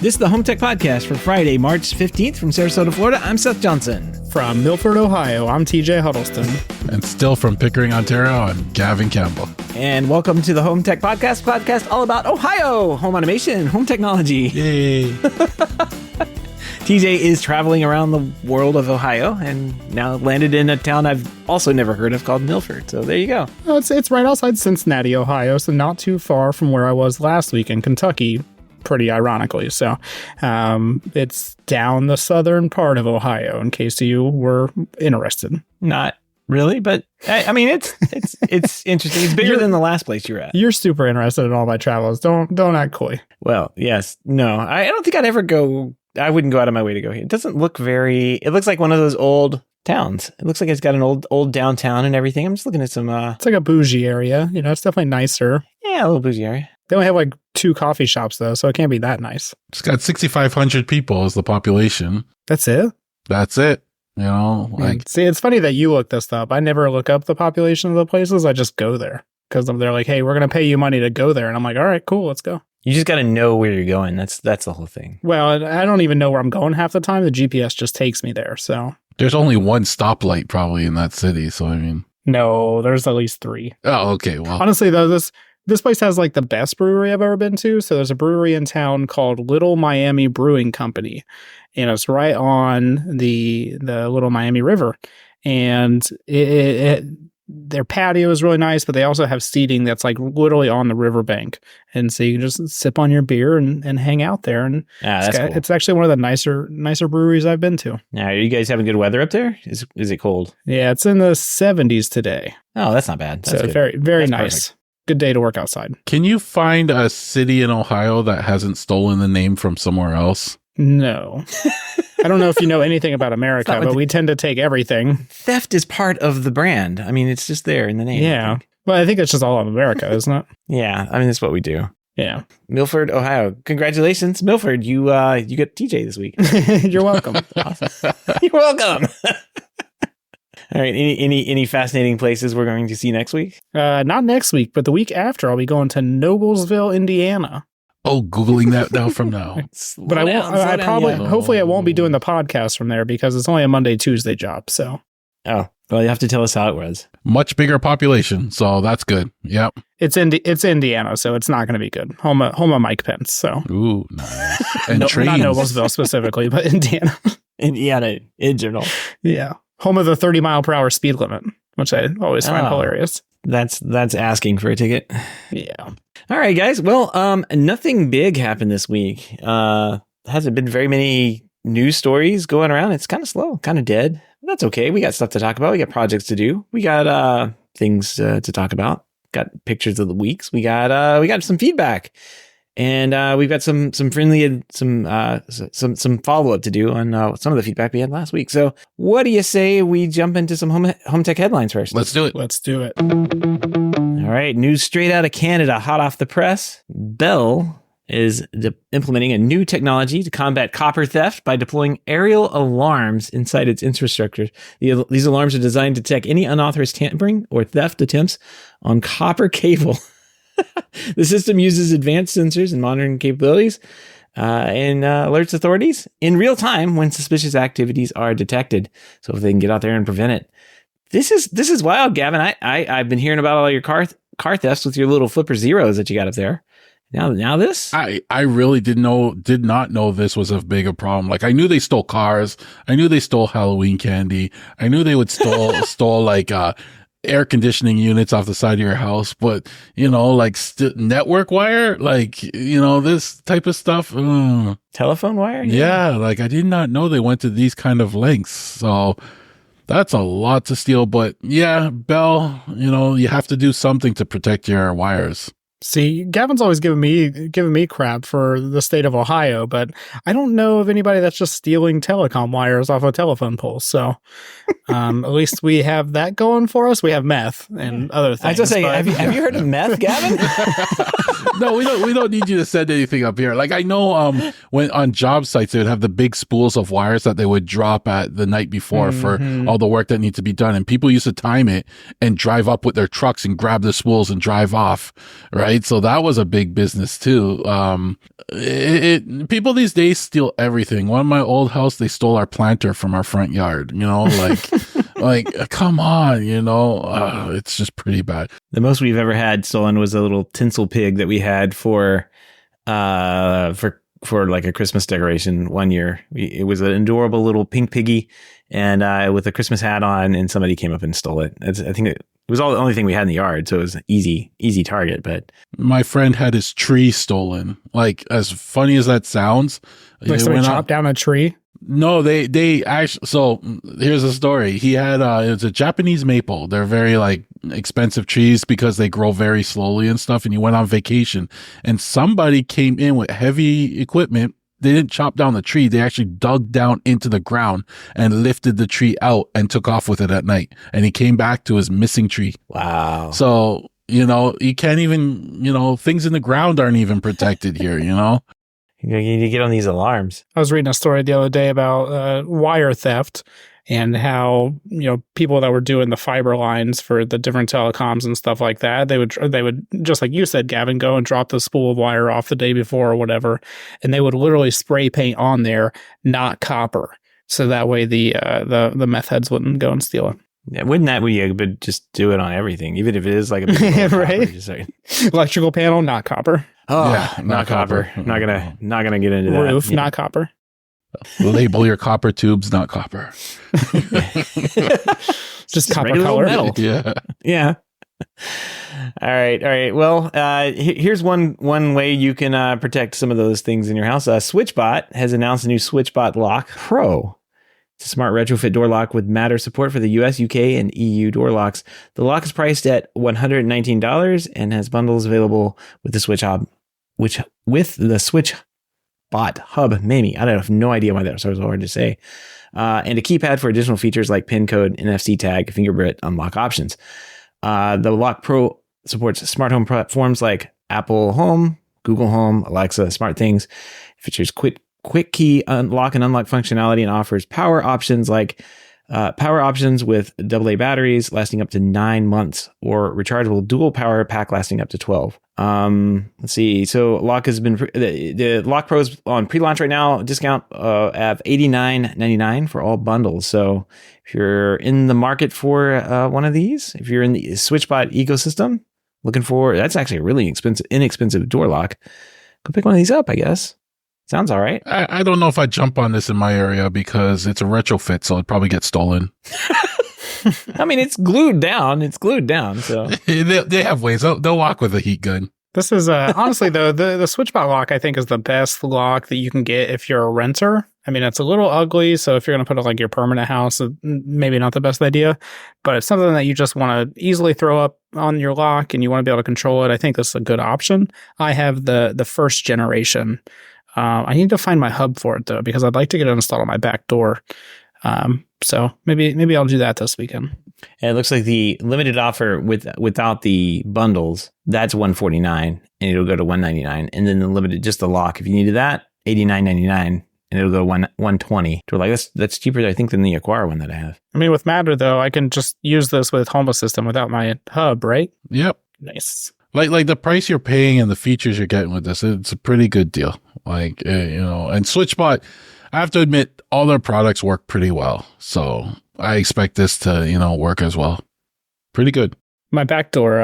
This is the HomeTech Podcast for Friday, March 15th from Sarasota, Florida. I'm Seth Johnson. From Milford, Ohio, I'm TJ Huddleston. And still from Pickering, Ontario, I'm Gavin Campbell. And welcome to the HomeTech Podcast all about Ohio, home automation, home technology. Yay. TJ is traveling around the world of Ohio and now landed in a town I've also never heard of called Milford. So there you go. Well, it's right outside Cincinnati, Ohio, so not too far from where I was last week in Kentucky, pretty ironically. So it's down the southern part of Ohio, in case you were interested. Not really, but I mean, it's interesting. It's bigger than the last place you were at. You're super interested in all my travels. Don't act coy. Well, yes. No, I don't think I'd ever go. I wouldn't go out of my way to go here. It doesn't look it looks like one of those old towns. It looks like it's got an old downtown and everything. I'm just looking at some. It's like a bougie area. You know, it's definitely nicer. Yeah, a little bougie area. They only have like 2 coffee shops though, so it can't be that nice. It's got 6,500 people as the population. That's it? That's it. You know, like. See, it's funny that you look this up. I never look up the population of the places. I just go there because they're like, hey, we're going to pay you money to go there. And I'm like, all right, cool, let's go. You just got to know where you're going. That's the whole thing. Well, I don't even know where I'm going half the time. The GPS just takes me there. So there's only one stoplight probably in that city. So, I mean. No, there's at least 3. Oh, okay. Well, honestly, though, this place has like the best brewery I've ever been to. So there's a brewery in town called Little Miami Brewing Company, and it's right on the Little Miami River. And their patio is really nice, but they also have seating that's like literally on the riverbank. And so you can just sip on your beer and hang out there. And cool. It's actually one of the nicer breweries I've been to. Now, are you guys having good weather up there? Is it cold? Yeah, it's in the 70s today. Oh, that's not bad. That's so good. very, very nice. Perfect. Good day to work outside. Can you find a city in Ohio that hasn't stolen the name from somewhere else? No. I don't know if you know anything about America, but we tend to take everything. Theft is part of the brand. I mean, it's just there in the name. Yeah. Well, I think it's just all of America, isn't it? Yeah. I mean, that's what we do. Yeah. Milford, Ohio. Congratulations, Milford. You got TJ this week. You're welcome. Awesome. You're welcome. All right. Any fascinating places we're going to see next week? Not next week, but the week after, I'll be going to Noblesville, Indiana. Oh, Googling that now from now. But I won't. Hopefully, I won't be doing the podcast from there because it's only a Monday, Tuesday job. So. Oh, well, you have to tell us how it was. Much bigger population, so that's good. Yep. It's Indiana, so it's not going to be good. Home of Mike Pence. So. Ooh, nice. And trains. Not Noblesville specifically, but Indiana. Indiana in general. Yeah. Home of the 30-mile-per-hour speed limit, which I always find hilarious. That's asking for a ticket. Yeah. All right, guys. Well, nothing big happened this week. Hasn't been very many news stories going around. It's kind of slow, kind of dead. That's okay. We got stuff to talk about. We got projects to do. We got things to talk about. Got pictures of the weeks. We got some feedback. And we've got some friendly some follow up to do on some of the feedback we had last week. So, what do you say we jump into some HomeTech headlines first? Let's do it. Let's do it. All right, news straight out of Canada, hot off the press. Bell is implementing a new technology to combat copper theft by deploying aerial alarms inside its infrastructure. These alarms are designed to detect any unauthorized tampering or theft attempts on copper cable. The system uses advanced sensors and monitoring capabilities and alerts authorities in real time when suspicious activities are detected. So if they can get out there and prevent it. This is wild, Gavin. I've been hearing about all your car thefts with your little flipper zeros that you got up there. Now this? I really did not know this was as big a problem. Like I knew they stole cars. I knew they stole Halloween candy. I knew they would stole like air conditioning units off the side of your house, but like network wire, like this type of stuff. Telephone wire? Yeah, like I did not know they went to these kind of lengths. So that's a lot to steal. But yeah, Bell, you have to do something to protect your wires. See, Gavin's always giving me crap for the state of Ohio, but I don't know of anybody that's just stealing telecom wires off of telephone poles. So At least we have that going for us. We have meth and other things. I was just saying, have you heard of meth, Gavin? No, we don't need you to send anything up here. Like I know when on job sites they would have the big spools of wires that they would drop at the night before for all the work that needs to be done, and people used to time it and drive up with their trucks and grab the spools and drive off, right? So that was a big business too. People these days steal everything. One of my old house, they stole our planter from our front yard, like come on, it's just pretty bad. The most we've ever had stolen was a little tinsel pig that we had for like a Christmas decoration one year. It was an adorable little pink piggy and with a Christmas hat on, and somebody came up and stole it. I think it was the only thing we had in the yard, so it was an easy target. But my friend had his tree stolen. Like, as funny as that sounds, like somebody chopped down a tree. No, they actually. So here's the story. He had it's a Japanese maple. They're very like expensive trees because they grow very slowly and stuff. And he went on vacation, and somebody came in with heavy equipment. They didn't chop down the tree. They actually dug down into the ground and lifted the tree out and took off with it at night. And he came back to his missing tree. Wow. So, you can't even, things in the ground aren't even protected here, You need to get on these alarms. I was reading a story the other day about wire theft and how, people that were doing the fiber lines for the different telecoms and stuff like that, they would, just like you said, Gavin, go and drop the spool of wire off the day before or whatever. And they would literally spray paint on there, not copper. So that way the meth heads wouldn't go and steal it. Yeah, wouldn't that be a good, just do it on everything, even if it is like a big right? Electrical panel, not copper. Oh, yeah, not copper. Not gonna get into that. Roof, not copper. Label your copper tubes, not copper. just copper color. Metal. Yeah. All right. Well, here's one way you can protect some of those things in your house. Switchbot has announced a new Switchbot Lock Pro. It's a smart retrofit door lock with Matter support for the US, UK, and EU door locks. The lock is priced at $119 and has bundles available with the Switch Hub, with the Switchbot Hub Mini. I have no idea why that was so hard to say. And a keypad for additional features like PIN code, NFC tag, fingerprint unlock options. The Lock Pro supports smart home platforms like Apple Home, Google Home, Alexa, SmartThings. It features quick key unlock and unlock functionality and offers power options with AA batteries lasting up to 9 months or rechargeable dual power pack lasting up to 12. Let's see. So Lock has been the Lock Pro is on pre-launch right now. Discount at $89.99 for all bundles. So if you're in the market for one of these, if you're in the Switchbot ecosystem, that's actually a really inexpensive door lock. Go pick one of these up, I guess. Sounds all right. I don't know if I'd jump on this in my area because it's a retrofit, so it'd probably get stolen. I mean, it's glued down. So they have ways. They'll lock with a heat gun. This is honestly though the Switchbot lock I think is the best lock that you can get if you're a renter. I mean, it's a little ugly, so if you're going to put it like your permanent house, maybe not the best idea. But it's something that you just want to easily throw up on your lock and you want to be able to control it. I think this is a good option. I have the first generation. I need to find my hub for it though, because I'd like to get it installed on my back door. So maybe I'll do that this weekend. And it looks like the limited offer without the bundles, that's $149 and it'll go to $199. And then the limited, just the lock, if you needed that, $89.99 and it'll go $120. So like that's cheaper, I think, than the Acquire one that I have. I mean, with Matter though, I can just use this with Home Assistant without my hub, right? Yep. Nice. Like the price you're paying and the features you're getting with this, it's a pretty good deal. And Switchbot, I have to admit, all their products work pretty well. So I expect this to, work as well. Pretty good. My back door,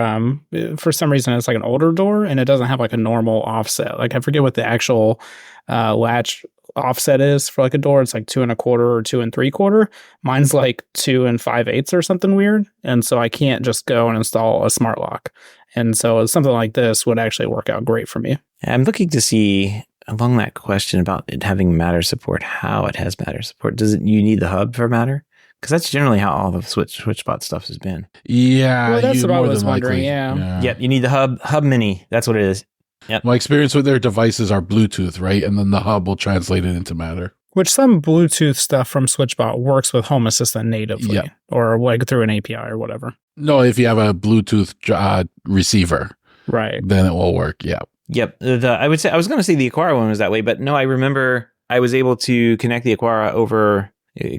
for some reason, it's like an older door and it doesn't have like a normal offset. Like I forget what the actual latch offset is for like a door. It's like 2 1/4 or 2 3/4. Mine's like 2 5/8 or something weird. And so I can't just go and install a smart lock. And so something like this would actually work out great for me. I'm looking to see along that question about it having Matter support, how it has Matter support. You need the hub for Matter? Because that's generally how all the Switchbot stuff has been. Yeah. Well, that's what I was wondering. Yeah. Yep. You need the hub mini. That's what it is. Yep. My experience with their devices are Bluetooth, right? And then the hub will translate it into Matter. Which some Bluetooth stuff from Switchbot works with Home Assistant natively, or like through an API or whatever. No, if you have a Bluetooth receiver, right, then it will work. Yeah. Yep. I was going to say the Aquara one was that way, but no, I remember I was able to connect the Aquara over,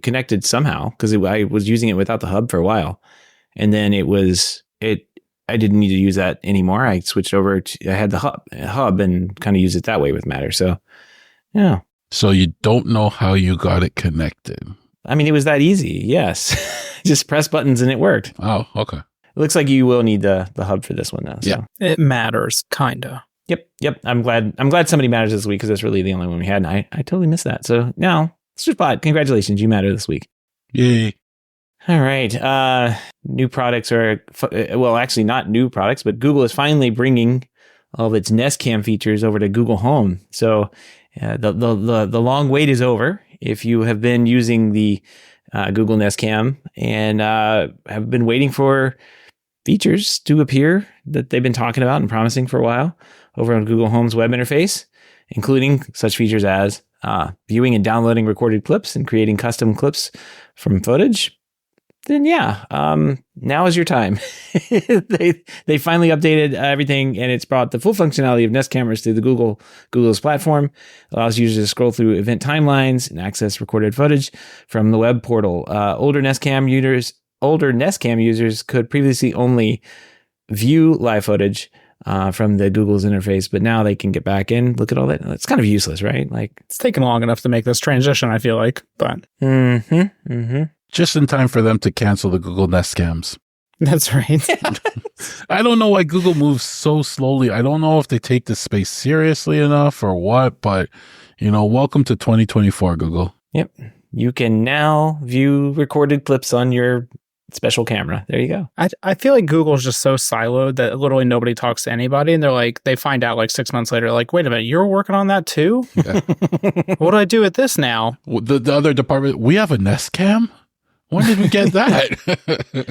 connected somehow because I was using it without the hub for a while. And then I didn't need to use that anymore. I switched over I had the hub and kind of use it that way with Matter. So, yeah. So you don't know how you got it connected? I mean, it was that easy. Yes. Just press buttons and it worked. Oh, okay. It looks like you will need the hub for this one though. So. Yeah. It matters, kind of. Yep. I'm glad somebody matters this week because that's really the only one we had. And I totally missed that. So now, Switchbot, congratulations. You matter this week. Yay. All right. New products actually not new products, but Google is finally bringing all of its Nest Cam features over to Google Home. So the long wait is over. If you have been using the Google Nest Cam and have been waiting for features to appear that they've been talking about and promising for a while over on Google Home's web interface, including such features as viewing and downloading recorded clips and creating custom clips from footage, then now is your time. They finally updated everything, and it's brought the full functionality of Nest cameras to the Google's platform. It allows users to scroll through event timelines and access recorded footage from the web portal. Older Nest Cam users could previously only view live footage from the Google's interface, but now they can get back in, look at all that. It's kind of useless, right? Like, it's taken long enough to make this transition, I feel like, but just in time for them to cancel the Google Nest Cams. That's right. I don't know why Google moves so slowly. I don't know if they take this space seriously enough or what, but welcome to 2024, Google. Yep. You can now view recorded clips on your special camera. There you go. I feel like Google's just so siloed that literally nobody talks to anybody, and they find out like 6 months later, like, wait a minute, you're working on that too? Yeah. What do I do with this now? The other department, we have a Nest Cam? When did we get that?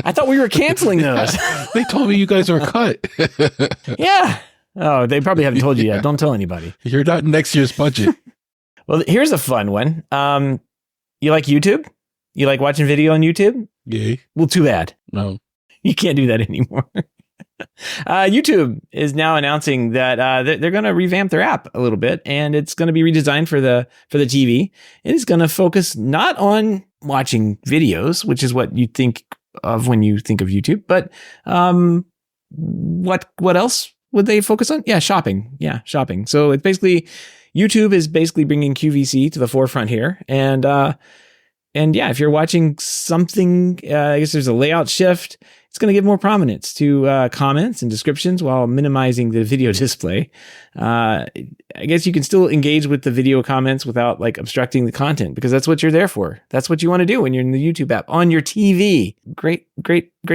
I thought we were canceling those. They told me you guys were cut. Yeah. Oh, they probably haven't told you yet. Don't tell anybody. You're not in next year's budget. Well, here's a fun one. You like YouTube? You like watching video on YouTube? Yeah. Well, too bad. No. You can't do that anymore. YouTube is now announcing that they're going to revamp their app a little bit, and it's going to be redesigned for the TV. It is going to focus not on watching videos, which is what you think of when you think of YouTube, but what else would they focus on? Yeah, shopping. So it's basically YouTube is basically bringing QVC to the forefront here, and if you're watching something, I guess there's a layout shift. It's going to give more prominence to comments and descriptions while minimizing the video display. I guess you can still engage with the video comments without like obstructing the content, because that's what you're there for. That's what you want to do when you're in the YouTube app on your TV. Great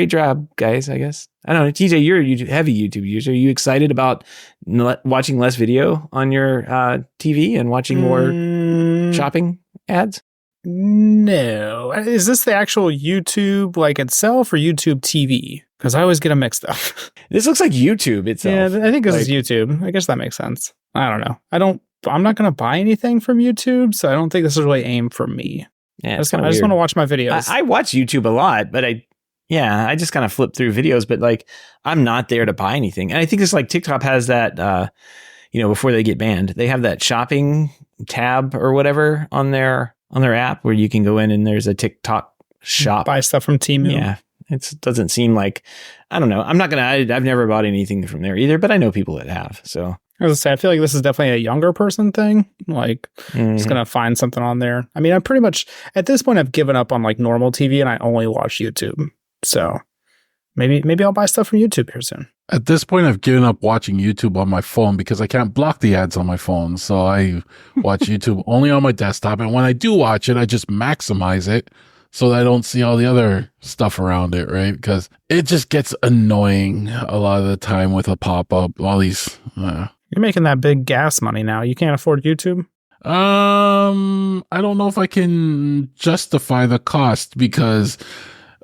job, guys, I guess. I don't know. TJ, you're a heavy YouTube user. Are you excited about watching less video on your TV and watching more shopping ads? No. Is this the actual YouTube like itself or YouTube TV? Because I always get them mixed up. This looks like YouTube itself. Yeah, I think this is YouTube. I guess that makes sense. I don't know. I'm not going to buy anything from YouTube, so I don't think this is really aimed for me. Yeah, I just want to watch my videos. I watch YouTube a lot, but I just kind of flip through videos, but like I'm not there to buy anything. And I think it's like TikTok has that, before they get banned, they have that shopping tab or whatever on their app where you can go in and there's a TikTok shop. Buy stuff from Temu. Yeah. It doesn't seem like, I don't know. I've never bought anything from there either, but I know people that have. So I was gonna say, I feel like this is definitely a younger person thing. Like, just gonna find something on there. I mean, I'm pretty much at this point, I've given up on like normal TV and I only watch YouTube. So maybe I'll buy stuff from YouTube here soon. At this point, I've given up watching YouTube on my phone because I can't block the ads on my phone. So I watch YouTube only on my desktop. And when I do watch it, I just maximize it so that I don't see all the other stuff around it, right? Because it just gets annoying a lot of the time with a pop-up, all these. You're making that big gas money now. You can't afford YouTube? I don't know if I can justify the cost because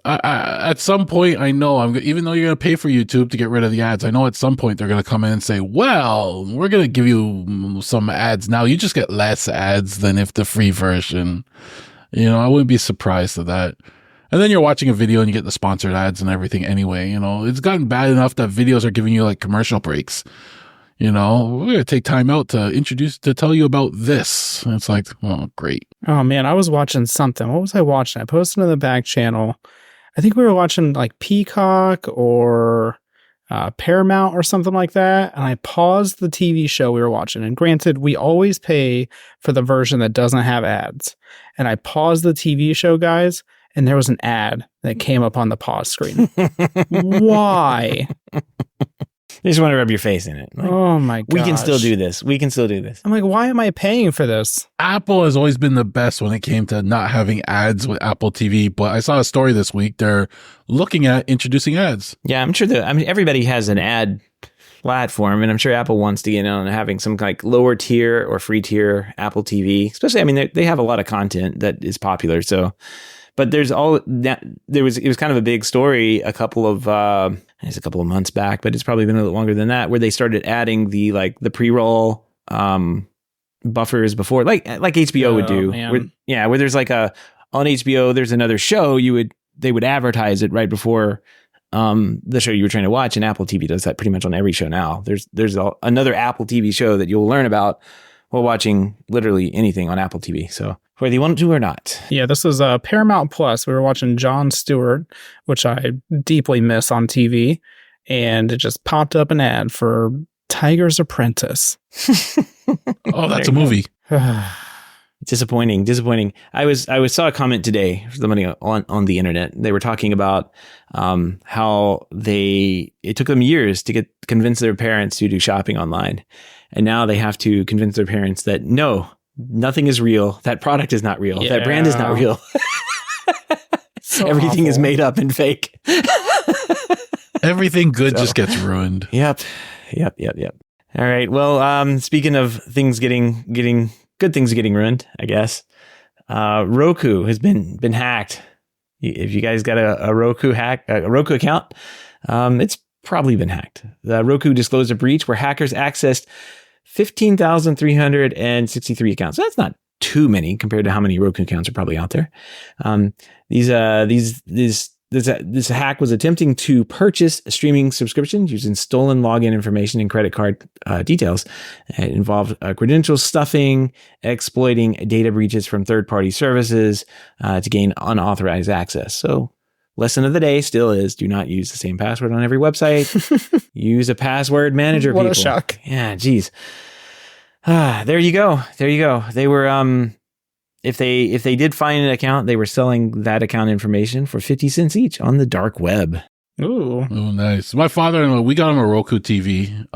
At some point, I know even though you're going to pay for YouTube to get rid of the ads, I know at some point they're going to come in and say, well, we're going to give you some ads now. You just get less ads than if the free version, I wouldn't be surprised at that. And then you're watching a video and you get the sponsored ads and everything anyway. It's gotten bad enough that videos are giving you like commercial breaks. We're going to take time out to tell you about this. And it's like, oh, great. Oh man, I was watching something. What was I watching? I posted in the back channel. I think we were watching like Peacock or Paramount or something like that. And I paused the TV show we were watching. And granted, we always pay for the version that doesn't have ads. And I paused the TV show, guys, and there was an ad that came up on the pause screen. Why? You just want to rub your face in it. Like, oh my god. We can still do this. I'm like, why am I paying for this? Apple has always been the best when it came to not having ads with Apple TV. But I saw a story this week. They're looking at introducing ads. Yeah, I'm sure everybody has an ad platform, and I'm sure Apple wants to get in on having some like lower tier or free tier Apple TV. Especially, they have a lot of content that is popular. So, but it was kind of a big story a couple of months back, but it's probably been a little longer than that, where they started adding the pre-roll buffers before, like HBO would do. Where there's like on HBO, there's another show they would advertise it right before the show you were trying to watch, and Apple TV does that pretty much on every show now. There's another Apple TV show that you'll learn about while watching literally anything on Apple TV. So whether you want to or not. Yeah, this is Paramount Plus. We were watching Jon Stewart, which I deeply miss on TV, and it just popped up an ad for Tiger's Apprentice. Oh, that's a movie. Disappointing. I saw a comment today from somebody on the internet. They were talking about how it took them years to convince their parents to do shopping online, and now they have to convince their parents that no, nothing is real. That product is not real. Yeah. That brand is not real. So everything awful. is made up and fake. Everything good just gets ruined. Yep. All right. Well, speaking of things getting good things getting ruined, I guess. Roku has been hacked. If you guys got a Roku account, it's probably been hacked. The Roku disclosed a breach where hackers accessed 15,363 accounts. So that's not too many compared to how many Roku accounts are probably out there. This hack was attempting to purchase a streaming subscription using stolen login information and credit card details. It involved credential stuffing, exploiting data breaches from third-party services to gain unauthorized access. So, lesson of the day still is: do not use the same password on every website. Use a password manager. What people. a shock! Yeah, geez. There you go. They were If they did find an account, they were selling that account information for 50 cents each on the dark web. Ooh. Oh, nice. My father-in-law, we got him a Roku TV,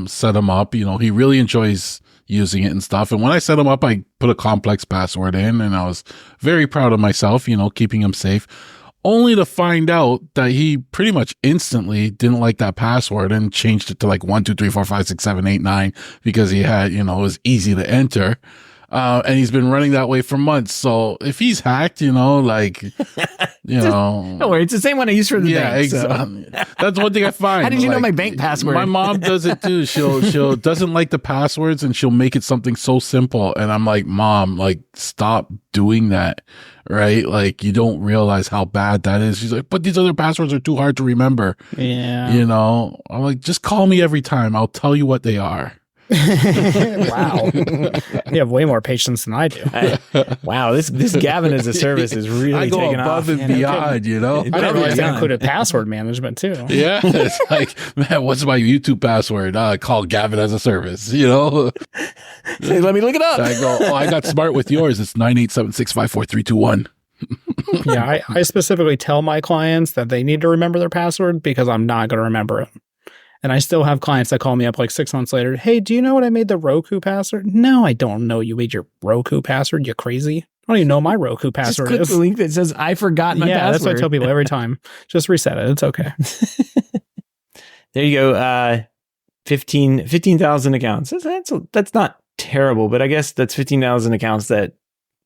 set him up. He really enjoys using it and stuff. And when I set him up, I put a complex password in, and I was very proud of myself, keeping him safe. Only to find out that he pretty much instantly didn't like that password and changed it to like 1, 2, 3, 4, 5, 6, 7, 8, 9 because he had, it was easy to enter. And he's been running that way for months. So if he's hacked, Don't worry, it's the same one I use for the bank. Yeah, exactly. So. That's one thing I find. How did you know my bank password? My mom does it too. She'll doesn't like the passwords and she'll make it something so simple. And I'm like, Mom, stop doing that. Right? You don't realize how bad that is. She's like, but these other passwords are too hard to remember. Yeah. I'm like, just call me every time. I'll tell you what they are. Wow. You have way more patience than I do. Wow, this Gavin as a service is really I go taking above off. and beyond, I didn't realize that included password management too. Yeah, it's like, man, what's my YouTube password? Call Gavin as a service, Hey, let me look it up. I go, I got smart with yours. It's 987654321. Yeah, I specifically tell my clients that they need to remember their password because I'm not going to remember it. And I still have clients that call me up 6 months later. Hey, do you know what I made the Roku password? No, I don't know. You made your Roku password? You crazy? I don't even know my Roku password. Just click the link that says I forgot my password. Yeah, that's what I tell people every time. Just reset it. It's okay. There you go. 15,000 accounts. That's not terrible, but I guess that's 15,000 accounts that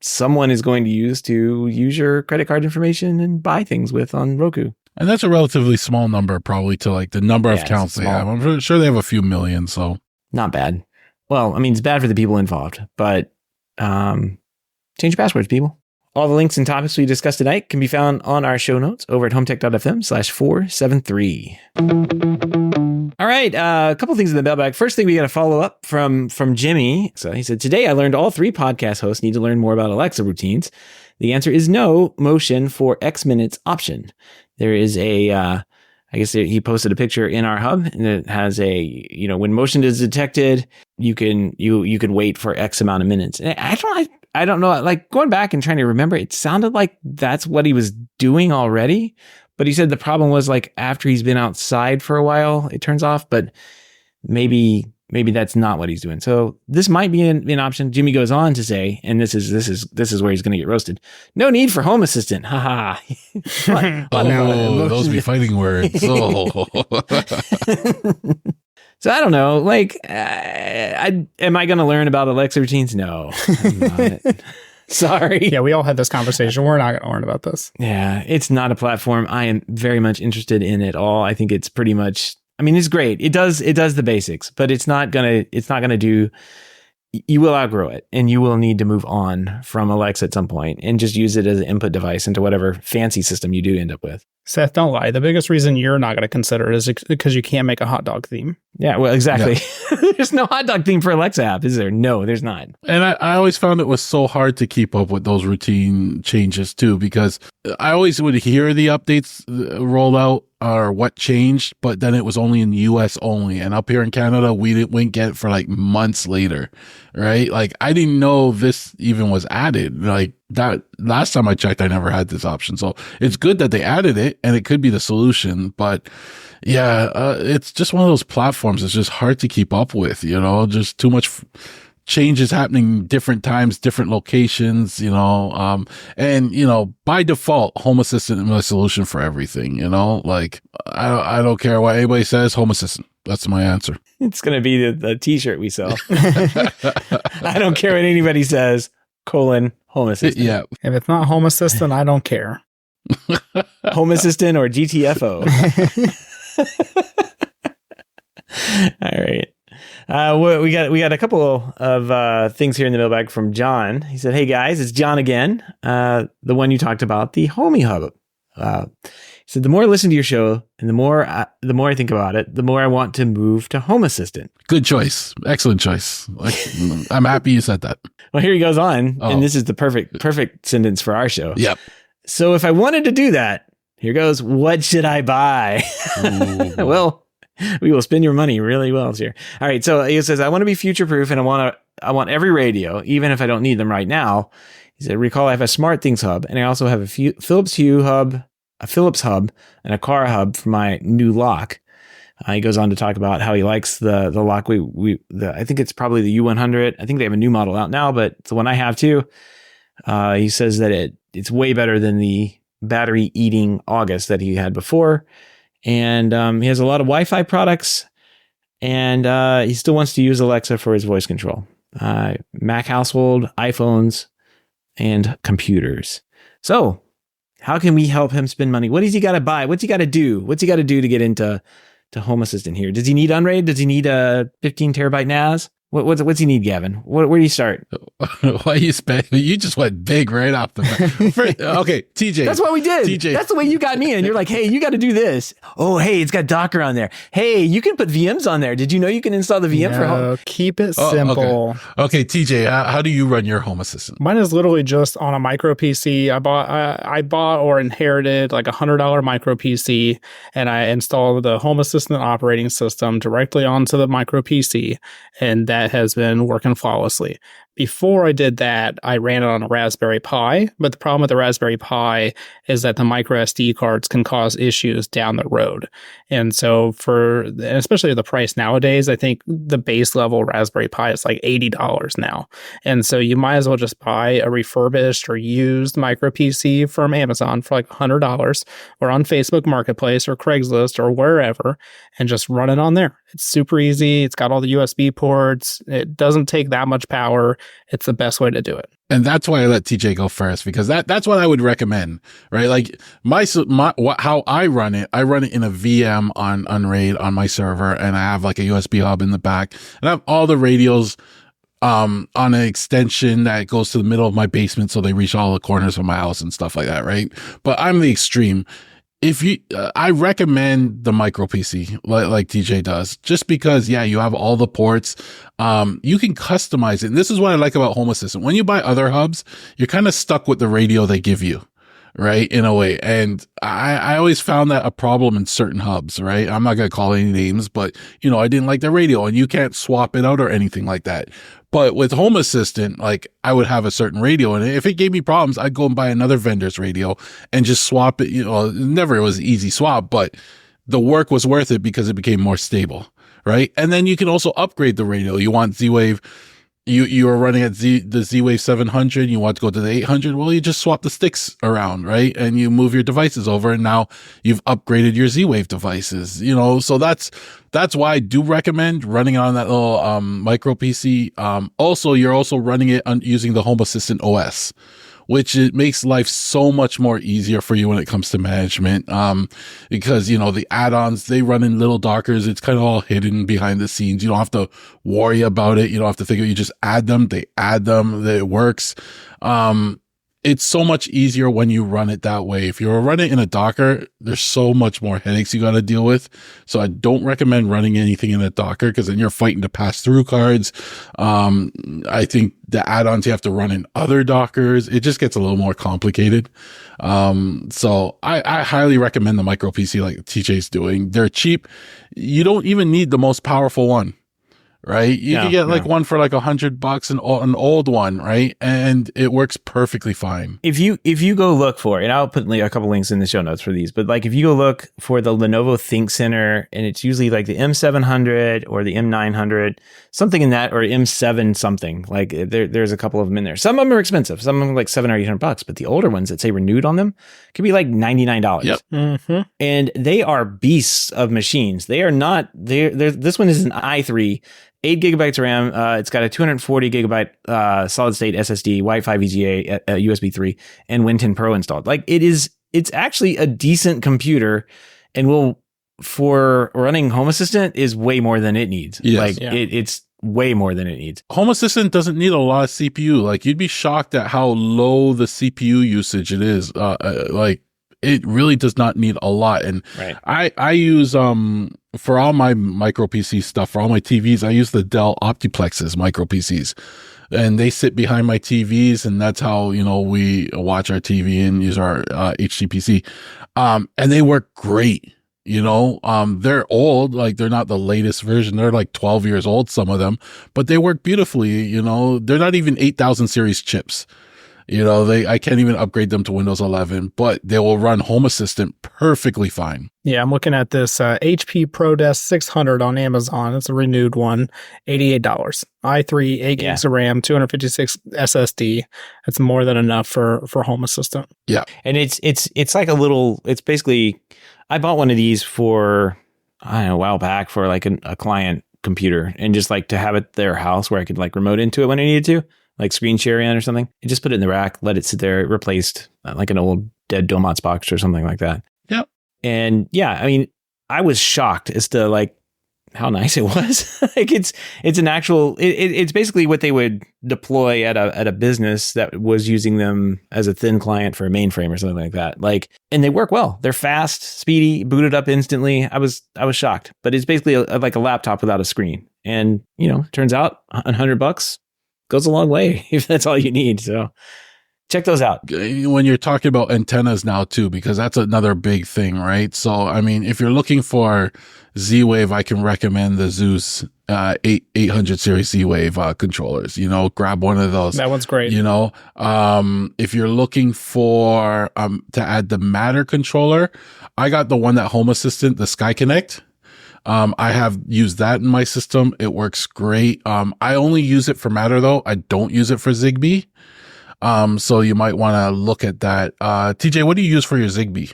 someone is going to use your credit card information and buy things with on Roku. And that's a relatively small number, probably, to like the number of accounts they have. I'm sure they have a few million, so. Not bad. Well, I mean, it's bad for the people involved, but change your passwords, people. All the links and topics we discussed tonight can be found on our show notes over at HomeTech.fm/473. All right, a couple things in the mailbag. First thing, we got to follow up from Jimmy. So he said, today I learned all 3 podcast hosts need to learn more about Alexa routines. The answer is no motion for X minutes option. There is I guess he posted a picture in our hub, and it has when motion is detected, you can wait for X amount of minutes. And I don't know, like going back and trying to remember, it sounded like that's what he was doing already. But he said the problem was like after he's been outside for a while, it turns off, but maybe that's not what he's doing. So this might be an option. Jimmy goes on to say, and this is where he's going to get roasted. No need for Home Assistant. Haha. Those be fighting words. Oh. So I don't know. Like, am I going to learn about Alexa routines? No, I'm not. Sorry. Yeah, we all had this conversation. We're not going to learn about this. Yeah, it's not a platform I am very much interested in at all. I think it's pretty much. I mean, it's great. It does the basics, but it's not gonna do. You will outgrow it, and you will need to move on from Alexa at some point and just use it as an input device into whatever fancy system you do end up with. Seth, don't lie. The biggest reason you're not going to consider it is because you can't make a hot dog theme. Yeah, well, exactly. Yeah. There's no hot dog theme for Alexa app, is there? No, there's not. And I always found it was so hard to keep up with those routine changes too, because I always would hear the updates roll out or what changed, but then it was only in the US only. And up here in Canada, we didn't get it for like months later, right? Like I didn't know this even was added. Like that last time I checked, I never had this option. So it's good that they added it and it could be the solution. But yeah, it's just one of those platforms. It's just hard to keep up with, just too much changes happening different times, different locations, and by default, Home Assistant is my solution for everything, like I don't care what anybody says, Home Assistant. That's my answer. It's going to be the t-shirt we sell. I don't care what anybody says, Home Assistant. Yeah. If it's not Home Assistant, I don't care. Home Assistant or GTFO. All right. We got a couple of things here in the mailbag from John. He said, "Hey guys, it's John again. The one you talked about, the Homey Hub. He said, the more I listen to your show and the more I think about it, the more I want to move to Home Assistant." Good choice. Excellent choice. I'm happy you said that. Well, here he goes on, and this is the perfect sentence for our show. Yep. So if I wanted to do that, here goes, what should I buy? Well, we will spend your money really well here. All right. So he says, I want to be future proof and I want every radio, even if I don't need them right now. He said, recall I have a Smart Things hub and I also have a Philips Hue hub, a Philips hub, and a car hub for my new lock. He goes on to talk about how he likes the lock. I think it's probably the U100. I think they have a new model out now, but it's the one I have too. He says that it's way better than the battery eating August that he had before. And he has a lot of Wi-Fi products, and he still wants to use Alexa for his voice control. Mac household, iPhones, and computers. So how can we help him spend money? What does he got to buy? What's he got to do? What's he got to do to get into Home Assistant here? Does he need Unraid? Does he need a 15 terabyte NAS? What's he need, Gavin? Where do you start? Why you just went big right off the bat. Okay, TJ. That's what we did. TJ. That's the way you got me in. You're like, hey, you got to do this. Oh, hey, it's got Docker on there. Hey, you can put VMs on there. Did you know you can install the VM for home? Keep it simple. Okay, TJ, how do you run your Home Assistant? Mine is literally just on a micro PC. I bought or inherited like $100 micro PC, and I installed the Home Assistant operating system directly onto the micro PC, and that has been working flawlessly. Before I did that, I ran it on a Raspberry Pi, but the problem with the Raspberry Pi is that the micro SD cards can cause issues down the road. And so especially the price nowadays, I think the base level Raspberry Pi is like $80 now. And so you might as well just buy a refurbished or used micro PC from Amazon for like $100 or on Facebook Marketplace or Craigslist or wherever and just run it on there. It's super easy. It's got all the USB ports. It doesn't take that much power. It's the best way to do it. And that's why I let TJ go first, because that's what I would recommend, right? Like how I run it in a VM on Unraid on my server, and I have like a USB hub in the back, and I have all the radios on an extension that goes to the middle of my basement, so they reach all the corners of my house and stuff like that, right? But I'm the extreme. If you, I recommend the micro PC like TJ does, just because, yeah, you have all the ports. You can customize it. And this is what I like about Home Assistant. When you buy other hubs, you're kind of stuck with the radio they give you, right? In a way. And I always found that a problem in certain hubs, right? I'm not going to call any names, but I didn't like the radio, and you can't swap it out or anything like that. But with Home Assistant, like, I would have a certain radio, and if it gave me problems, I'd go and buy another vendor's radio and just swap it. Never was an easy swap, but the work was worth it because it became more stable, right? And then you can also upgrade the radio. You want Z-Wave, you are running at the Z-Wave 700, you want to go to the 800, well, you just swap the sticks around, right? And you move your devices over, and now you've upgraded your Z-Wave devices, so that's why I do recommend running on that little micro PC. Also, you're also running it using the Home Assistant OS, which it makes life so much more easier for you when it comes to management. Because, the add-ons, they run in little Dockers. It's kind of all hidden behind the scenes. You don't have to worry about it. You don't have to figure, you just add them. They add them. It works. It's so much easier when you run it that way. If you're running in a Docker, there's so much more headaches you got to deal with. So I don't recommend running anything in a Docker, because then you're fighting to pass through cards. I think the add-ons you have to run in other Dockers, it just gets a little more complicated. So I highly recommend the micro PC like TJ's doing. They're cheap. You don't even need the most powerful one. Right? You can get like one for like $100, an old one, right? And it works perfectly fine. If you go look for, and I'll put a couple links in the show notes for these, but like if you go look for the Lenovo ThinkCenter, and it's usually like the M700 or the M900, something in that, or M7 something, like there's a couple of them in there. Some of them are expensive. Some of them are like $700 or $800, but the older ones that say renewed on them could be like $99. Yep. Mm-hmm. And they are beasts of machines. They are not, this one is an i3, 8 gigabytes of RAM. It's got a 240 gigabyte solid state SSD, Wi-Fi VGA, USB 3, and Win 10 Pro installed. Like it's actually a decent computer, and for running Home Assistant is way more than it needs. Yes. It's way more than it needs. Home Assistant doesn't need a lot of CPU. Like, you'd be shocked at how low the CPU usage it is. Like, it really does not need a lot. And right. I use, for all my micro PC stuff, for all my TVs, I use the Dell Optiplexes micro PCs, and they sit behind my TVs, and that's how, we watch our TV and use our HDPC. And they work great. They're old, like they're not the latest version. They're like 12 years old, some of them, but they work beautifully. They're not even 8000 series chips. I can't even upgrade them to Windows 11, but they will run Home Assistant perfectly fine. Yeah, I'm looking at this HP ProDesk 600 on Amazon. It's a renewed one, $88. i3, 8 gigs of RAM, 256 SSD. That's more than enough for Home Assistant. Yeah, and it's like it's basically, I bought one of these for, I don't know, a while back for like a client computer, and just like to have it at their house where I could like remote into it when I needed to, like screen sharing or something, and just put it in the rack, let it sit there. It replaced like an old dead Domots box or something like that. Yep. And yeah, I mean, I was shocked as to like how nice it was. Like it's an actual, it's basically what they would deploy at a business that was using them as a thin client for a mainframe or something like that. Like, and they work well. They're fast, speedy, booted up instantly. I was shocked, but it's basically like a laptop without a screen. And turns out $100 goes a long way if that's all you need. So check those out. When you're talking about antennas now too, because that's another big thing, right? So, I mean, if you're looking for Z-Wave, I can recommend the Zeus 800 series Z-Wave controllers. Grab one of those. That one's great. If you're looking for to add the Matter controller, I got the one that Home Assistant, the Sky Connect. I have used that in my system. It works great. I only use it for Matter though. I don't use it for Zigbee. So you might want to look at that. TJ, what do you use for your Zigbee?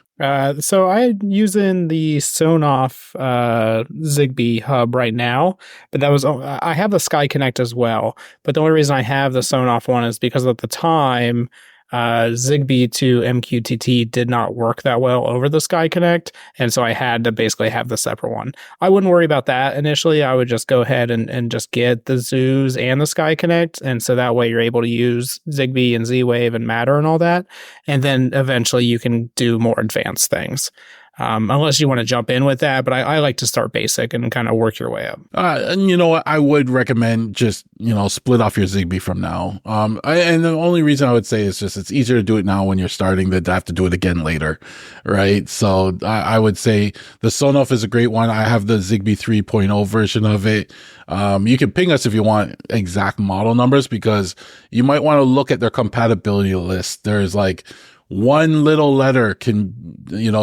So I'm using the Sonoff Zigbee hub right now, but I have the Sky Connect as well. But the only reason I have the Sonoff one is because at the time, Zigbee to MQTT did not work that well over the Sky Connect, and so I had to basically have the separate one. I wouldn't worry about that initially. I would just go ahead and just get the Zoos and the Sky Connect, and so that way you're able to use Zigbee and Z-Wave and Matter and all that, and then eventually you can do more advanced things. Unless you want to jump in with that, but I like to start basic and kind of work your way up. And you know what? I would recommend just, split off your Zigbee from now. And the only reason I would say is just it's easier to do it now when you're starting than to have to do it again later, right? So I would say the Sonoff is a great one. I have the Zigbee 3.0 version of it. You can ping us if you want exact model numbers because you might want to look at their compatibility list. There's like one little letter can,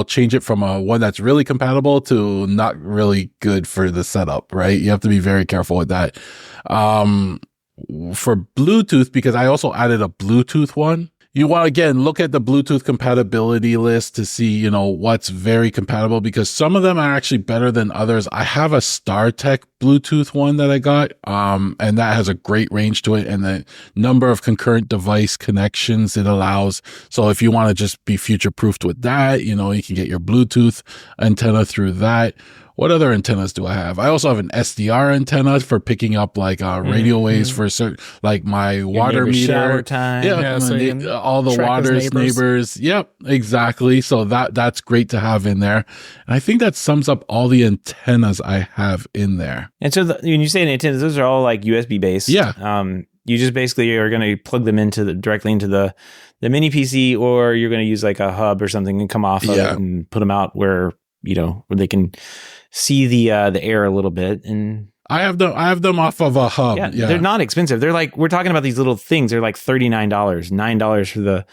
change it from one that's really compatible to not really good for the setup, right? You have to be very careful with that. For Bluetooth, because I also added a Bluetooth one, you want to, again, look at the Bluetooth compatibility list to see, what's very compatible because some of them are actually better than others. I have a StarTech Bluetooth one that I got, and that has a great range to it and the number of concurrent device connections it allows. So if you want to just be future proofed with that, you can get your Bluetooth antenna through that. What other antennas do I have? I also have an SDR antenna for picking up like radio waves for certain, like my water meter. Shower time. Yeah, so all the water's neighbors. Yep, exactly. So that's great to have in there. And I think that sums up all the antennas I have in there. And so when you say antennas, those are all like USB based. Yeah. You just basically are going to plug them directly into the mini PC, or you're going to use like a hub or something and come off of it and put them out where they can see the air a little bit. And I have them off of a hub. Yeah, they're not expensive. They're like, we're talking about these little things. They're like $39, $9 for the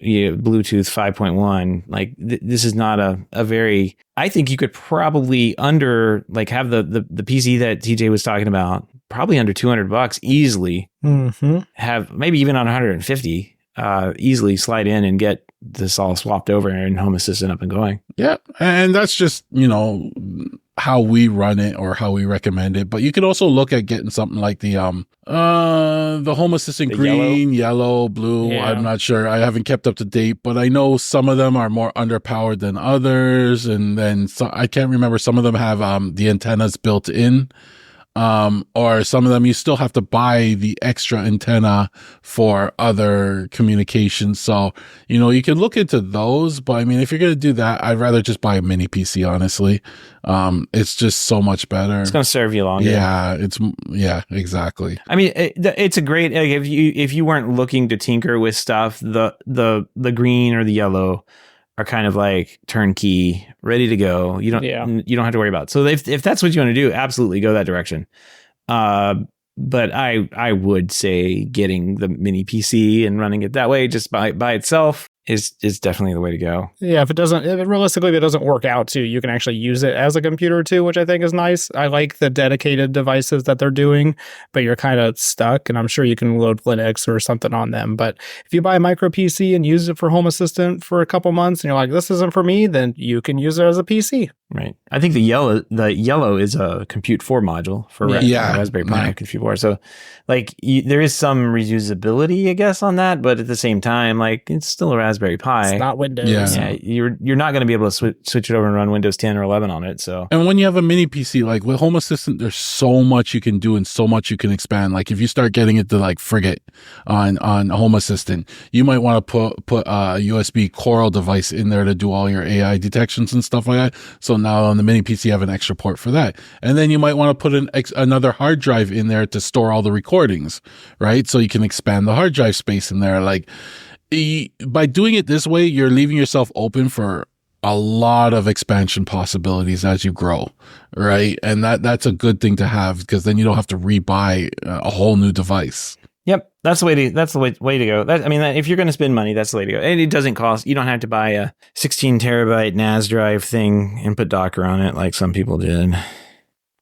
Bluetooth 5.1. Like this is not a very, I think you could probably have the PC that TJ was talking about, probably under $200 easily, have maybe even on 150, easily slide in and get this all swapped over and Home Assistant up and going. Yeah. And that's just, how we run it or how we recommend it. But you could also look at getting something like the Home Assistant green, yellow, blue. Yeah. I'm not sure. I haven't kept up to date, but I know some of them are more underpowered than others. And then I can't remember. Some of them have the antennas built in. Or some of them you still have to buy the extra antenna for other communications. So, you can look into those, but I mean, if you're going to do that, I'd rather just buy a mini PC, honestly. It's just so much better. It's going to serve you longer. Yeah, exactly. I mean, it's a great, like, if you weren't looking to tinker with stuff, the green or the yellow are kind of like turnkey, ready to go. You don't have to worry about it. So if that's what you want to do, absolutely go that direction. But I would say getting the mini PC and running it that way just by itself is definitely the way to go. Yeah, if it realistically doesn't work out too, you can actually use it as a computer too, which I think is nice. I like the dedicated devices that they're doing, but you're kind of stuck, and I'm sure you can load Linux or something on them. But if you buy a micro PC and use it for Home Assistant for a couple months and you're like, this isn't for me, then you can use it as a PC. Right. I think the yellow is a Compute 4 module for Raspberry Pi Compute 4. So like there is some reusability, I guess, on that, but at the same time, like it's still a Raspberry Pi. It's not Windows. Yeah, you're not going to be able to switch it over and run Windows 10 or 11 on it. So, and when you have a mini PC, like with Home Assistant, there's so much you can do and so much you can expand. Like if you start getting into like Frigate on Home Assistant, you might want to put a USB Coral device in there to do all your AI detections and stuff like that. So now on the mini PC, you have an extra port for that. And then you might want to put another hard drive in there to store all the recordings, right? So you can expand the hard drive space in there. Like by doing it this way, you're leaving yourself open for a lot of expansion possibilities as you grow, right? And that's a good thing to have because then you don't have to rebuy a whole new device. Yep, that's the way to go. If you're going to spend money, that's the way to go. And it doesn't cost. You don't have to buy a 16 terabyte NAS drive thing and put Docker on it like some people did.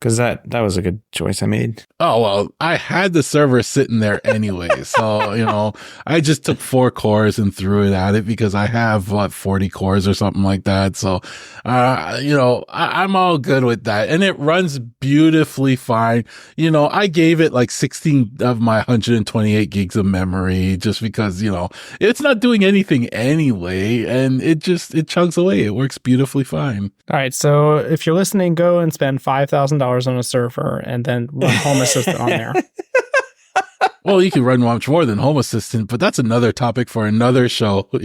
Because that was a good choice I made. Oh, well, I had the server sitting there anyway. So, I just took 4 cores and threw it at it because I have 40 cores or something like that. So, I'm all good with that. And it runs beautifully fine. I gave it like 16 of my 128 gigs of memory just because, it's not doing anything anyway. And it chunks away. It works beautifully fine. All right. So if you're listening, go and spend $5,000 on a server and then run Home Assistant on there. Well, you can run much more than Home Assistant, but that's another topic for another show, but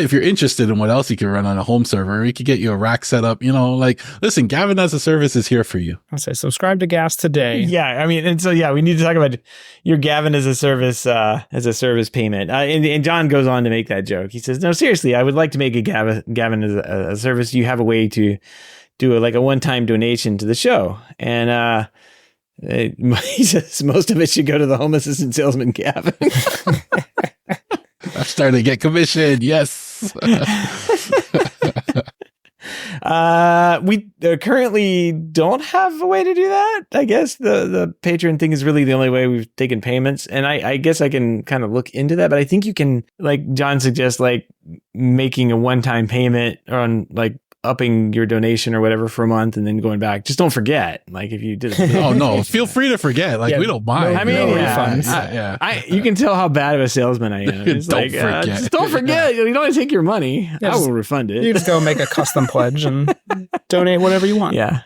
if you're interested in what else you can run on a home server, we could get you a rack set up, listen, Gavin as a Service is here for you. I'll say subscribe to Gas today. Yeah. I mean, and so, we need to talk about your Gavin as a service payment. And John goes on to make that joke. He says, no, seriously, I would like to make a Gavin as a service. You have a way to do a one-time donation to the show. And, he says most of it should go to the Home Assistant salesman, Gavin. I'm starting to get commissioned. Yes. We currently don't have a way to do that. I guess the Patreon thing is really the only way we've taken payments. And I guess I can kind of look into that, but I think you can, like John suggests, like making a one-time payment on upping your donation or whatever for a month and then going back. Just don't forget. Like if you did it. Oh no, feel free to forget. We don't mind. I mean, refunds. You can tell how bad of a salesman I am. It's don't forget. Just don't forget. You don't want to take your money. I will refund it. You just go make a custom pledge and donate whatever you want. Yeah.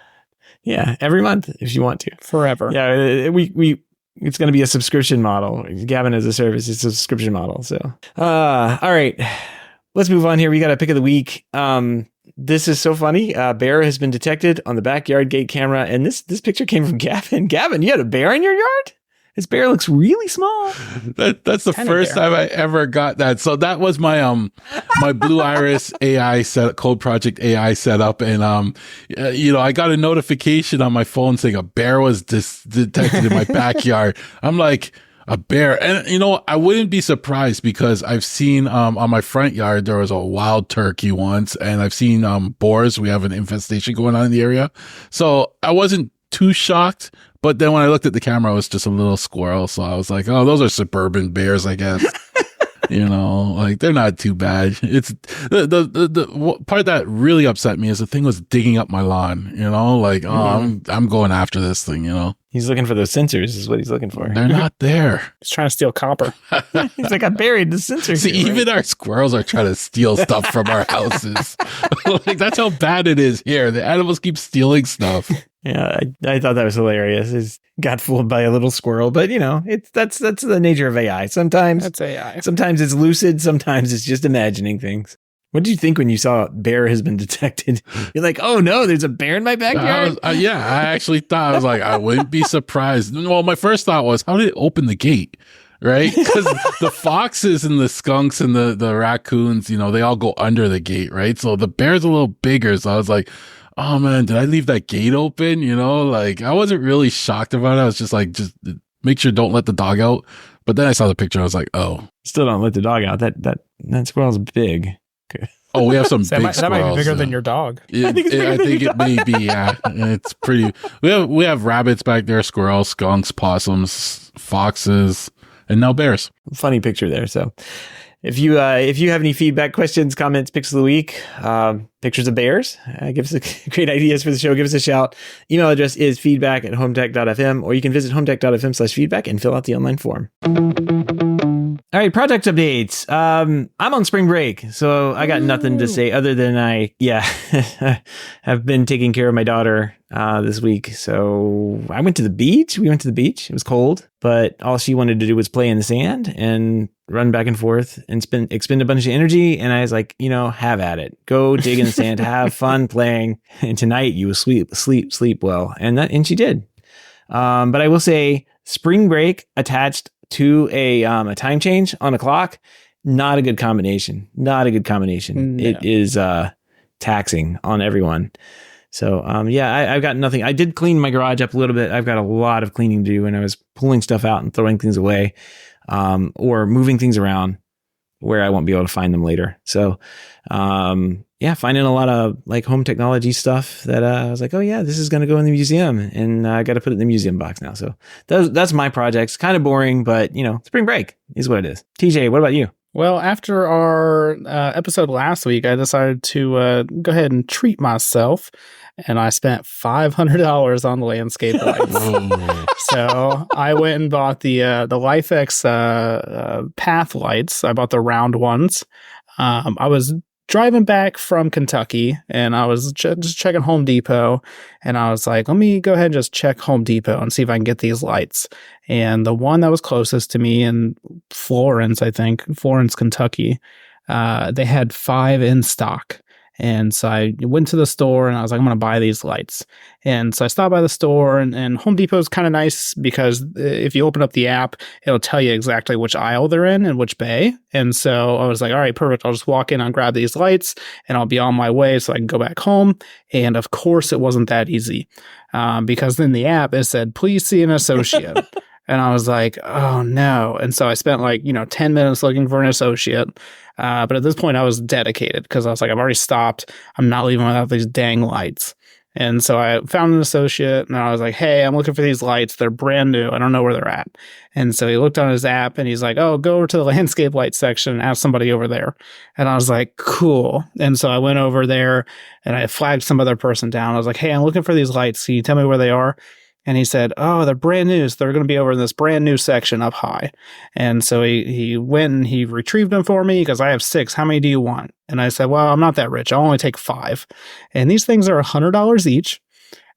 Yeah. Every month if you want to. Forever. Yeah. It's going to be a subscription model. Gavin as a service is a subscription model. So, all right, let's move on here. We got a pick of the week. This is so funny. Bear has been detected on the backyard gate camera, and this picture came from Gavin. Gavin, you had a bear in your yard? This bear looks really small. That's the first time I ever got that. So that was my my Blue Iris AI Code Project AI setup, and I got a notification on my phone saying a bear was detected in my backyard. I'm like, a bear. And, I wouldn't be surprised because I've seen on my front yard, there was a wild turkey once, and I've seen boars. We have an infestation going on in the area. So I wasn't too shocked. But then when I looked at the camera, it was just a little squirrel. So I was like, oh, those are suburban bears, I guess. They're not too bad. It's the part that really upset me is the thing was digging up my lawn, I'm going after this thing, He's looking for those sensors is what he's looking for. They're not there. He's trying to steal copper. He's like, I buried the sensors. See, even our squirrels are trying to steal stuff from our houses. That's how bad it is here. The animals keep stealing stuff. Yeah, I thought that was hilarious. He got fooled by a little squirrel, but that's the nature of AI. Sometimes that's AI. Sometimes it's lucid. Sometimes it's just imagining things. What did you think when you saw a bear has been detected? You're like, oh no, there's a bear in my backyard. I actually thought, I was like, I wouldn't be surprised. Well, my first thought was, how did it open the gate? Right? Because the foxes and the skunks and the raccoons, they all go under the gate, right? So the bear's a little bigger. So I was like, oh man, did I leave that gate open? I wasn't really shocked about it. I was just like, just make sure don't let the dog out. But then I saw the picture. I was like, oh. Still don't let the dog out. That squirrel's big. Okay. Oh, we have some big squirrels. That might be bigger than your dog. I think it may be, yeah. It's pretty. We have rabbits back there, squirrels, skunks, possums, foxes, and now bears. Funny picture there. So if you have any feedback, questions, comments, picks of the week, pictures of bears, give us great ideas for the show, give us a shout. Email address is feedback@HomeTech.fm, or you can visit HomeTech.fm/feedback and fill out the online form. All right, project updates. I'm on spring break, so I got nothing to say other than have been taking care of my daughter this week. So I went to the beach. We went to the beach. It was cold, but all she wanted to do was play in the sand and run back and forth and expend a bunch of energy. And I was like, have at it. Go dig in the sand, have fun playing. And tonight you will sleep well. And she did. But I will say spring break attached to a time change on a clock, not a good combination. No. It is taxing on everyone. So I've got nothing. I did clean my garage up a little bit. I've got a lot of cleaning to do, and I was pulling stuff out and throwing things away, or moving things around where I won't be able to find them later. So yeah, finding a lot of like home technology stuff that I was like, oh yeah, this is going to go in the museum, and I got to put it in the museum box now. So that's my projects. Kind of boring, but spring break is what it is. TJ, what about you? Well, after our episode last week, I decided to go ahead and treat myself, and I spent $500 on the landscape lights. So I went and bought the LIFX path lights. I bought the round ones. I was driving back from Kentucky, and I was just checking Home Depot, and I was like, let me go ahead and just check Home Depot and see if I can get these lights. And the one that was closest to me in Florence, Kentucky, they had 5 in stock. And so I went to the store and I was like, I'm going to buy these lights. And so I stopped by the store, and Home Depot is kind of nice because if you open up the app, it'll tell you exactly which aisle they're in and which bay. And so I was like, all right, perfect. I'll just walk in and grab these lights and I'll be on my way so I can go back home. And of course, it wasn't that easy because in the app, it said, please see an associate. And I was like, oh no. And so I spent 10 minutes looking for an associate. But at this point I was dedicated because I was like, I've already stopped. I'm not leaving without these dang lights. And so I found an associate and I was like, hey, I'm looking for these lights. They're brand new. I don't know where they're at. And so he looked on his app and he's like, oh, go over to the landscape light section and ask somebody over there. And I was like, cool. And so I went over there and I flagged some other person down. I was like, hey, I'm looking for these lights. Can you tell me where they are? And he said, oh, they're brand new. So they're going to be over in this brand new section up high. And so he went and he retrieved them for me because I have 6. How many do you want? And I said, well, I'm not that rich. I'll only take 5. And these things are $100 each.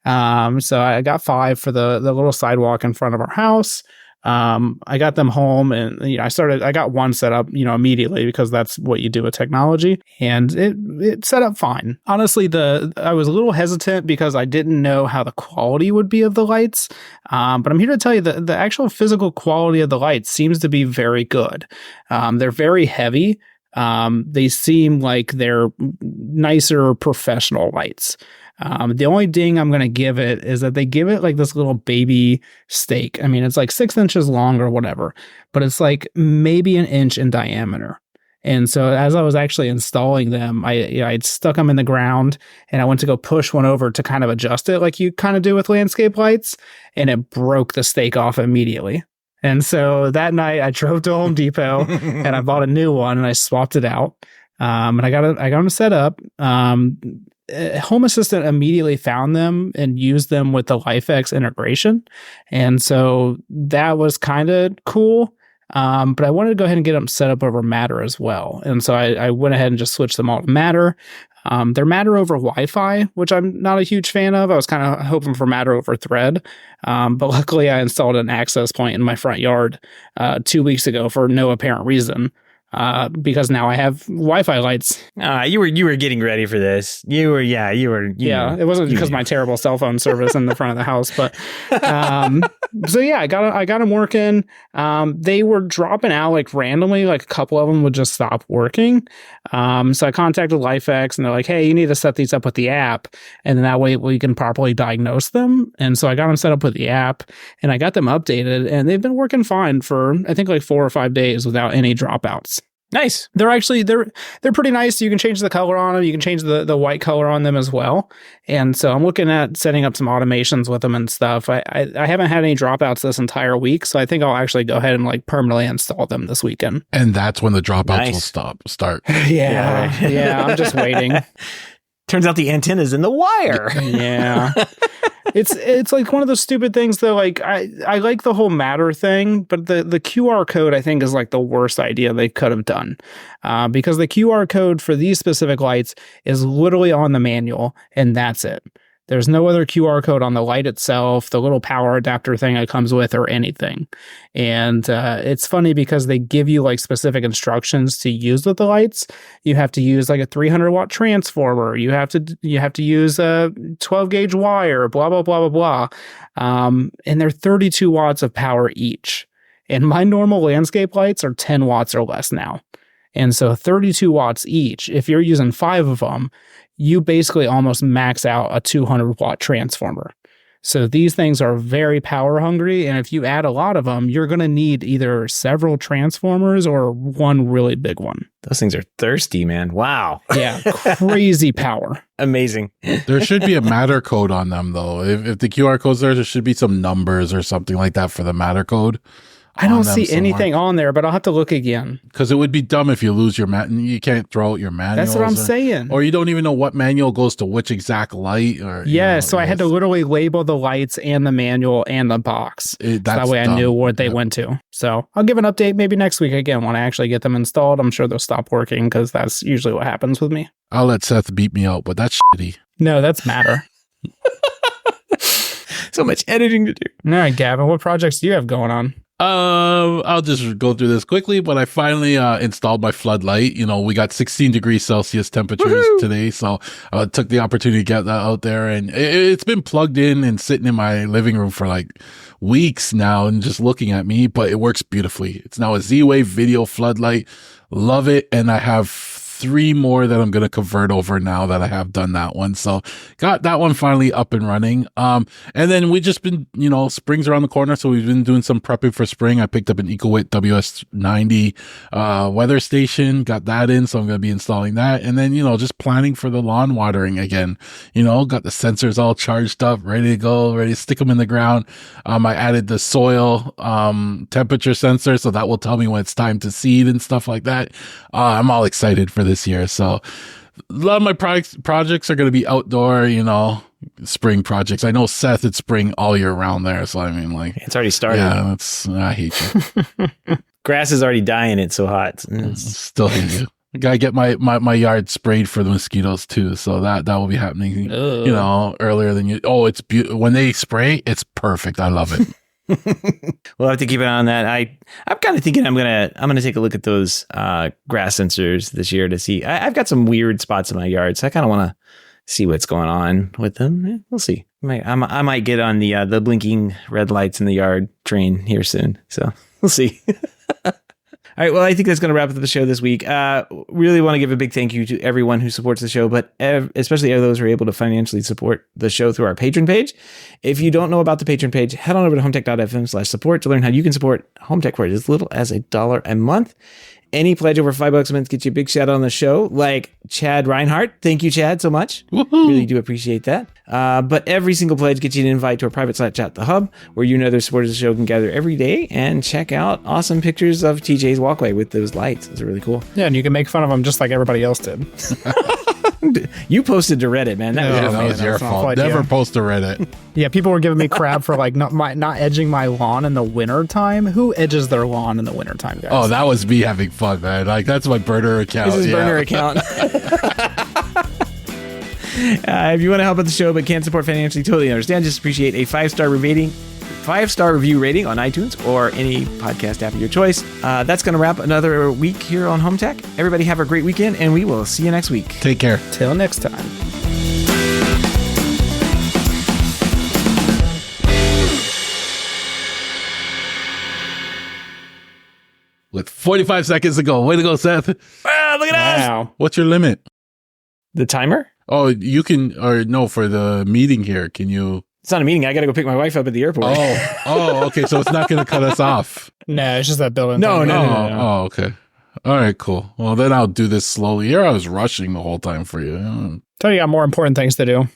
So I got 5 for the little sidewalk in front of our house. I got them home and I got one set up, immediately because that's what you do with technology, and it set up fine. Honestly, I was a little hesitant because I didn't know how the quality would be of the lights. But I'm here to tell you that the actual physical quality of the lights seems to be very good. They're very heavy. They seem like they're nicer professional lights. The only ding I'm going to give it is that they give it like this little baby stake. I mean, it's like 6 inches long or whatever, but it's like maybe an inch in diameter. And so as I was actually installing them, I'd stuck them in the ground and I went to go push one over to kind of adjust it like you kind of do with landscape lights, and it broke the stake off immediately. And so that night I drove to Home Depot and I bought a new one and I swapped it out. And I got them set up. Home Assistant immediately found them and used them with the LIFX integration. And so that was kind of cool. But I wanted to go ahead and get them set up over Matter as well. And so I went ahead and just switched them all to Matter. They're Matter over Wi-Fi, which I'm not a huge fan of. I was kind of hoping for Matter over Thread. But luckily I installed an access point in my front yard 2 weeks ago for no apparent reason. Because now I have Wi-Fi lights. You were getting ready for this. You were. It wasn't because of my terrible cell phone service in the front of the house, but so yeah, I got them working. They were dropping out like randomly, like a couple of them would just stop working. So I contacted LIFX and they're like, hey, you need to set these up with the app, and then that way we can properly diagnose them. And so I got them set up with the app and I got them updated, and they've been working fine for I think like 4 or 5 days without any dropouts. Nice. They're actually they're pretty nice. You can change the color on them. You can change the white color on them as well. And so I'm looking at setting up some automations with them and stuff. I haven't had any dropouts this entire week, so I think I'll actually go ahead and like permanently install them this weekend. And that's when the dropouts will start. Yeah. I'm just waiting. Turns out the antenna's in the wire. Yeah. It's like one of those stupid things though. Like I like the whole Matter thing, but the QR code I think is like the worst idea they could have done, because the QR code for these specific lights is literally on the manual and that's it. There's no other QR code on the light itself, the little power adapter thing it comes with, or anything. And it's funny because they give you like specific instructions to use with the lights. You have to use like a 300 watt transformer. You have to use a 12 gauge wire, blah, blah, blah, blah, blah. And they're 32 watts of power each. And my normal landscape lights are 10 watts or less now. And so 32 watts each, if you're using 5 of them, you basically almost max out a 200 watt transformer. So these things are very power hungry. And if you add a lot of them, you're going to need either several transformers or one really big one. Those things are thirsty, man. Wow. Yeah, crazy power. Amazing. There should be a matter code on them, though. If the QR code's there should be some numbers or something like that for the matter code. I don't see anything on there, but I'll have to look again. Because it would be dumb if you lose your you can't throw out your manuals. That's what I'm saying. Or you don't even know what manual goes to which exact light. Or so I had to literally label the lights and the manual and the box. So that way I knew what they went to. So I'll give an update maybe next week again when I actually get them installed. I'm sure they'll stop working because that's usually what happens with me. I'll let Seth beat me out, but that's shitty. No, that's matter. So much editing to do. All right, Gavin, what projects do you have going on? I'll just go through this quickly, but I finally installed my floodlight. We got 16 degrees Celsius temperatures today, so I took the opportunity to get that out there, and it's been plugged in and sitting in my living room for like weeks now and just looking at me, but it works beautifully. It's now a Z-Wave video floodlight. Love it, and I have 3 more that I'm going to convert over now that I have done that one. So got that one finally up and running. And then we just been, spring's around the corner. So we've been doing some prepping for spring. I picked up an EcoWit WS90, weather station, got that in. So I'm going to be installing that. And then, just planning for the lawn watering again, got the sensors all charged up, ready to go, ready to stick them in the ground. I added the soil, temperature sensor. So that will tell me when it's time to seed and stuff like that. I'm all excited for this year. So a lot of my projects are going to be outdoor, spring projects. I know Seth, it's spring all year round there. So I mean, like, it's already started. Yeah, I hate you. Grass is already dying. It's so hot. Still hate you. I gotta get my yard sprayed for the mosquitoes too. So that will be happening, earlier than you. Oh, it's beautiful. When they spray, it's perfect. I love it. We'll have to keep an eye on that. I'm kind of thinking I'm gonna take a look at those grass sensors this year to see. I've got some weird spots in my yard, so I kind of want to see what's going on with them. We'll see. I might get on the blinking red lights in the yard train here soon. So we'll see. All right, well, I think that's going to wrap up the show this week. Really want to give a big thank you to everyone who supports the show, but especially those who are able to financially support the show through our Patreon page. If you don't know about the Patreon page, head on over to HomeTech.fm/support to learn how you can support HomeTech for as little as $1 a month. Any pledge over $5 a month gets you a big shout out on the show, like Chad Reinhardt. Thank you, Chad, so much. Woohoo. Really do appreciate that. But every single pledge gets you an invite to a private Slack chat, The Hub, where you and other supporters of the show can gather every day and check out awesome pictures of TJ's walkway with those lights. It's really cool. Yeah, and you can make fun of them just like everybody else did. You posted to Reddit, man. That was your fault. Never post to Reddit. Yeah, people were giving me crap for like not edging my lawn in the winter time. Who edges their lawn in the winter time, guys? Oh, that was me having fun, man. Like, that's my burner account. This is burner account. If you want to help out the show but can't support financially, totally understand. Just appreciate a 5-star review rating on iTunes or any podcast app of your choice. That's going to wrap another week here on HomeTech. Everybody have a great weekend, and we will see you next week. Take care. Till next time. With 45 seconds to go. Way to go, Seth. Wow, look at us. What's your limit? The timer? Oh, you can, or no, for the meeting here, can you? It's not a meeting. I got to go pick my wife up at the airport. Oh, okay. So it's not going to cut us off. No, it's just that building. No. Oh, okay. All right, cool. Well, then I'll do this slowly. Here I was rushing the whole time for you. Tell you, got more important things to do.